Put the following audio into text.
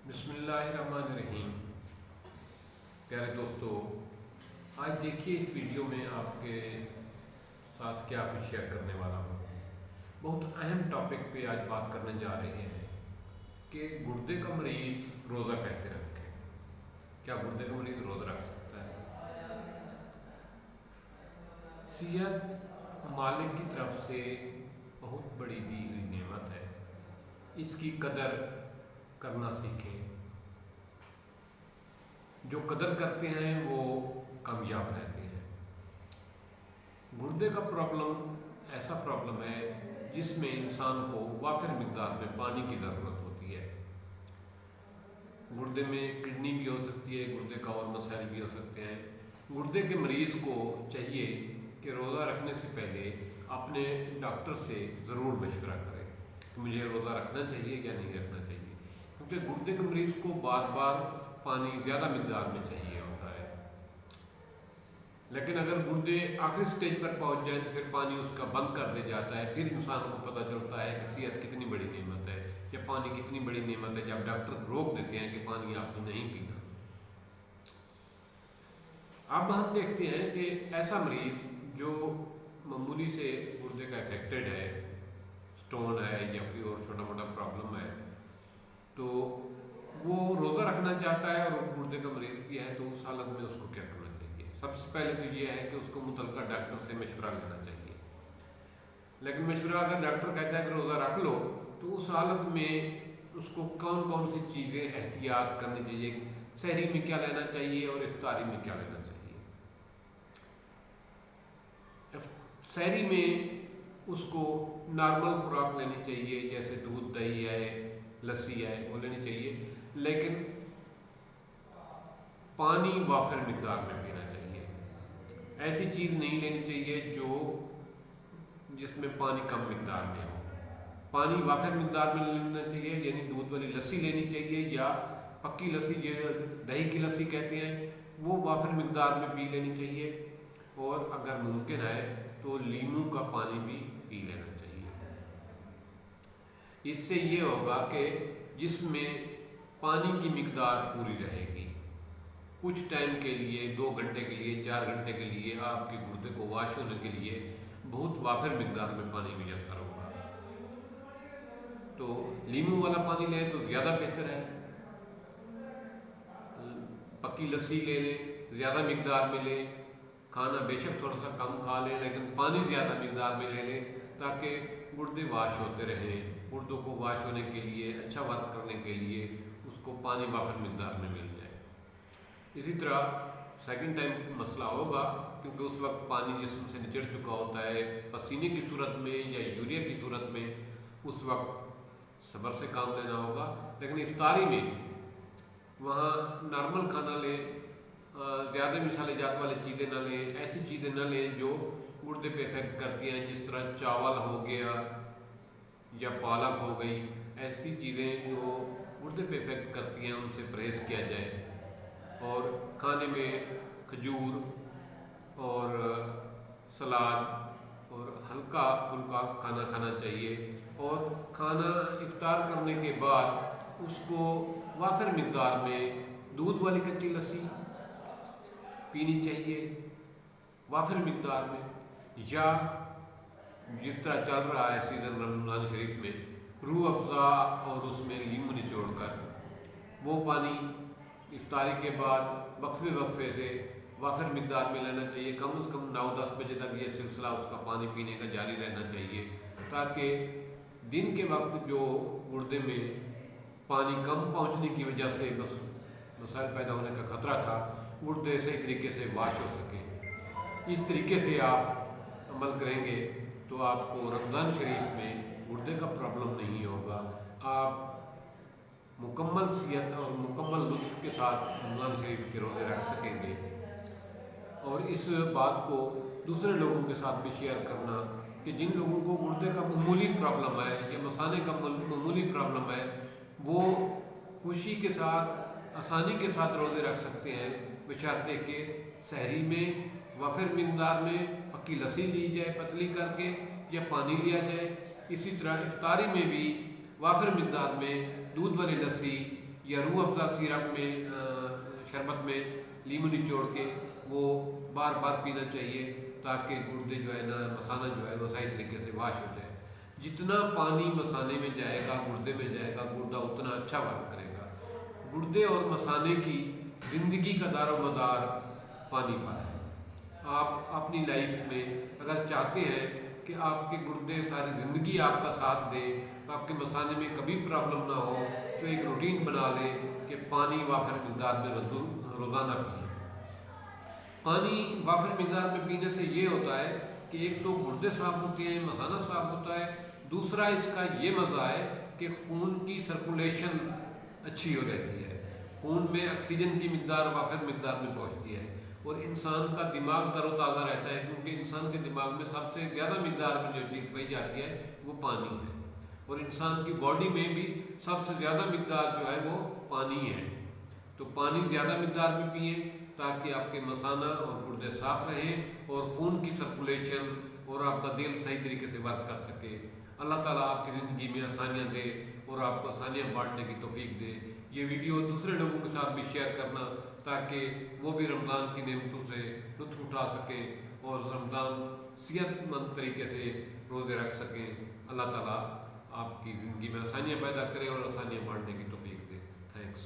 بسم اللہ الرحمن الرحیم۔ پیارے دوستو، آج دیکھیے اس ویڈیو میں آپ کے ساتھ کیا کچھ شیئر کرنے والا ہوں۔ بہت اہم ٹاپک پہ آج بات کرنے جا رہے ہیں کہ گردے کا مریض روزہ کیسے رکھے۔ کیا گردے کا مریض روزہ رکھ سکتا ہے؟ صحت مالک کی طرف سے بہت بڑی دی ہوئی نعمت ہے، اس کی قدر کرنا سیکھیں۔ جو قدر کرتے ہیں وہ کامیاب رہتے ہیں۔ گردے کا پرابلم ایسا پرابلم ہے جس میں انسان کو وافر مقدار میں پانی کی ضرورت ہوتی ہے۔ گردے میں کڈنی بھی ہو سکتی ہے، گردے کا اور مسائل بھی ہو سکتے ہیں۔ گردے کے مریض کو چاہیے کہ روزہ رکھنے سے پہلے اپنے ڈاکٹر سے ضرور مشورہ کرے کہ مجھے روزہ رکھنا چاہیے یا نہیں رکھنا چاہیے، کیونکہ گردے کے مریض کو بار بار پانی زیادہ مقدار میں چاہیے ہوتا ہے۔ لیکن اگر گردے آخری سٹیج پر پہنچ جائیں تو پھر پانی اس کا بند کر دیا جاتا ہے۔ پھر انسان کو پتہ چلتا ہے کہ صحت کتنی بڑی نعمت ہے یا پانی کتنی بڑی نعمت ہے جب ڈاکٹر روک دیتے ہیں کہ پانی آپ نے نہیں پینا۔ اب ہم دیکھتے ہیں کہ ایسا مریض جو معمولی سے گردے کا افیکٹڈ ہے، سٹون ہے یا کوئی اور چھوٹا موٹا پرابلم ہے، تو وہ روزہ رکھنا چاہتا ہے اور گردے کا مریض بھی ہے، تو اس حالت میں اس کو کیا کرنا چاہیے؟ سب سے پہلے تو یہ ہے کہ اس کو متعلقہ ڈاکٹر سے مشورہ لینا چاہیے۔ لیکن مشورہ اگر ڈاکٹر کہتا ہے کہ روزہ رکھ لو، تو اس حالت میں اس کو کون کون سی چیزیں احتیاط کرنی چاہیے؟ سحری میں کیا لینا چاہیے اور افطاری میں کیا لینا چاہیے؟ سحری میں اس کو نارمل خوراک لینی چاہیے، جیسے دودھ، دہی ہے، لسی ہے، وہ لینی چاہیے، لیکن پانی وافر مقدار میں پینا چاہیے۔ ایسی چیز نہیں لینی چاہیے جس میں پانی کم مقدار میں ہو۔ پانی وافر مقدار میں لینا چاہیے، یعنی دودھ والی لسی لینی چاہیے یا پکی لسی جو دہی کی لسی کہتے ہیں، وہ وافر مقدار میں پی لینی چاہیے، اور اگر ممکن ہے تو لیموں کا پانی بھی پی لینا چاہیے۔ اس سے یہ ہوگا کہ جسم میں پانی کی مقدار پوری رہے گی۔ کچھ ٹائم کے لیے، 2 گھنٹے کے لیے، 4 گھنٹے کے لیے آپ کے گردے کو واش ہونے کے لیے بہت وافر مقدار میں پانی میسر ہوگا۔ تو لیموں والا پانی لیں تو زیادہ بہتر ہے، پکی لسی لے لیں، زیادہ مقدار میں لیں، کھانا بے شک تھوڑا سا کم کھا لیں لیکن پانی زیادہ مقدار میں لے لیں، تاکہ گردے واش ہوتے رہیں۔ گردوں کو واش ہونے کے لیے، اچھا ورک کرنے کے لیے اس کو پانی وافر مقدار میں مل جائے۔ اسی طرح سیکنڈ ٹائم مسئلہ ہوگا، کیونکہ اس وقت پانی جسم سے نچڑ چکا ہوتا ہے، پسینے کی صورت میں یا یوریا کی صورت میں، اس وقت صبر سے کام لینا ہوگا۔ لیکن افطاری میں وہاں نارمل کھانا لیں، زیادہ مسالے جات والی چیزیں نہ لیں، ایسی چیزیں نہ لیں جو گردے پہ افیکٹ کرتی ہیں، جس طرح چاول ہو گیا یا پالک ہو گئی۔ ایسی چیزیں جو گردے پہ افیکٹ کرتی ہیں ان سے پرہیز کیا جائے، اور کھانے میں کھجور اور سلاد اور ہلکا پھلکا کھانا کھانا چاہیے، اور کھانا افطار کرنے کے بعد اس کو وافر مقدار میں دودھ والی کچی لسی پینی چاہیے وافر مقدار میں، یا جس طرح چل رہا ہے سیزن رمضان شریف میں، روح افزا اور اس میں لیموں نچوڑ کر وہ پانی افطاری کے بعد وقفے سے وافر مقدار میں لینا چاہیے۔ کم از کم 9-10 بجے تک یہ سلسلہ اس کا پانی پینے کا جاری رہنا چاہیے، تاکہ دن کے وقت جو گردے میں پانی کم پہنچنے کی وجہ سے مسائل پیدا ہونے کا خطرہ تھا، گردے صحیح طریقے سے واش ہو سکے۔ اس طریقے سے آپ عمل کریں گے تو آپ کو رمضان شریف میں گردے کا پرابلم نہیں ہوگا۔ آپ مکمل صحت اور مکمل لطف کے ساتھ رمضان شریف کے روزے رکھ سکیں گے، اور اس بات کو دوسرے لوگوں کے ساتھ بھی شیئر کرنا کہ جن لوگوں کو گردے کا معمولی پرابلم ہے یا مثانے کا معمولی پرابلم ہے، وہ خوشی کے ساتھ، آسانی کے ساتھ روزے رکھ سکتے ہیں، بشرطے کہ سحری میں وافر مقدار میں پکی لسی لی جائے پتلی کر کے، یا پانی لیا جائے۔ اسی طرح افطاری میں بھی وافر مقدار میں دودھ والی لسی یا روح افزا سیرپ میں شربت میں لیمو نچوڑ کے وہ بار بار پینا چاہیے تاکہ گردے جو ہے نا مثانہ جو ہے وہ صحیح طریقے سے واش ہو جائے. جتنا پانی مثانے میں جائے گا گردے میں جائے گا گردہ اتنا اچھا ورک کرے گا. گردے اور مثانے کی زندگی کا دار و مدار پانی پر ہے. آپ اپنی لائف میں اگر چاہتے ہیں کہ آپ کے گردے ساری زندگی آپ کا ساتھ دے, آپ کے مثانے میں کبھی پرابلم نہ ہو, تو ایک روٹین بنا لیں کہ پانی وافر مقدار میں روزانہ پئیں. پانی وافر مقدار میں پینے سے یہ ہوتا ہے کہ ایک تو گردے صاف ہوتے ہیں, مثانہ صاف ہوتا ہے, دوسرا اس کا یہ مزہ ہے کہ خون کی سرکولیشن اچھی ہو رہتی ہے, خون میں آکسیجن کی مقدار وافر مقدار میں پہنچتی ہے, اور انسان کا دماغ تر و تازہ رہتا ہے, کیونکہ انسان کے دماغ میں سب سے زیادہ مقدار میں جو چیز پائی جاتی ہے وہ پانی ہے, اور انسان کی باڈی میں بھی سب سے زیادہ مقدار جو ہے وہ پانی ہے. تو پانی زیادہ مقدار میں پئیں تاکہ آپ کے مثانہ اور گردے صاف رہیں اور خون کی سرکولیشن اور آپ کا دل صحیح طریقے سے ورک کر سکے. اللہ تعالیٰ آپ کی زندگی میں آسانیاں دے اور آپ کو آسانیاں بانٹنے کی توفیق دے. یہ ویڈیو دوسرے لوگوں کے ساتھ بھی شیئر کرنا تاکہ وہ بھی رمضان کی نعمتوں سے لطف اٹھا سکیں اور رمضان صحت مند طریقے سے روزے رکھ سکیں. اللہ تعالیٰ آپ کی زندگی میں آسانیاں پیدا کرے اور آسانیاں بانٹنے کی توفیق دے. تھینکس.